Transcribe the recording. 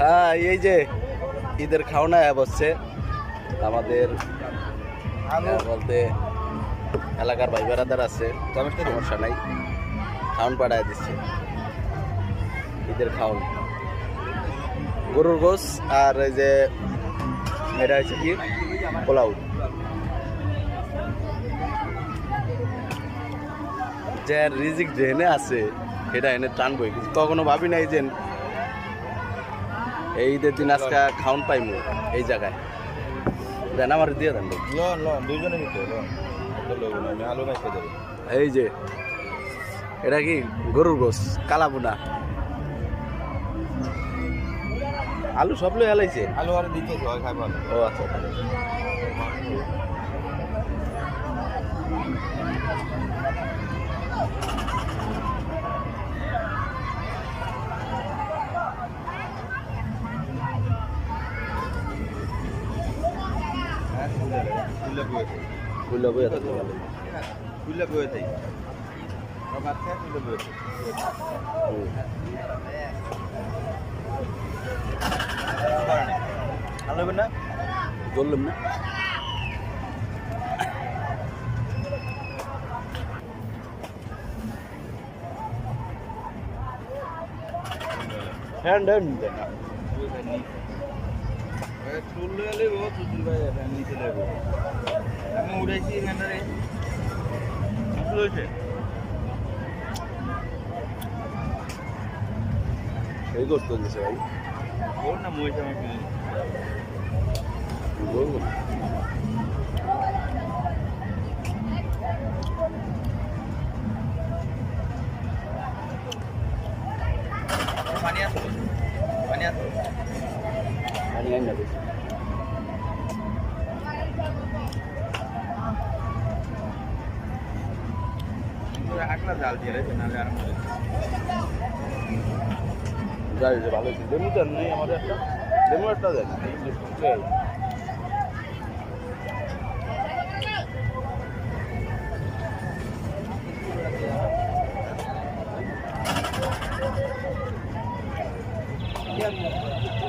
হ্যাঁ, এই যে ঈদের খাওয়ানা বসছে আমাদের বলতে এলাকার ভাই বেড়াদার আছে, সমস্যা নাই, খাওয়ান পাঠায় দিচ্ছে। ঈদের খাওয়ান গরুর গোস আর এই যে এটা হচ্ছে কি পোলাও। যে রিজিক যে এনে আছে সেটা এনে টানবই, কিন্তু কখনো ভাবি নাই যে এই ঈদের দিন আজকে খাওয়ান পাইমু এই জায়গায়। দেন আমার দিয়ে দেন এই যে এটা কি গরুর গোস কালাবুনা আলু সব লোক এলাইছে, আলু আর দিতে খাবো। ও আচ্ছা কুল্লা বয়ে থাই না বললাম না হ্যান্ড আমি উড়াইছি এখানটারে হয়েছে এই গোস্ত দিছে ভাই, বল না মহিষা আমি বলবো পানি আসো পানি আসো পানি আইন না বেশি। হাঁকলা জাল দিয়ে রয়েছে নাহলে আর যাই যে ভালো হয়েছে। লেবু দেন নেই আমাদের একটা, লেবু একটা দেন। Yeah.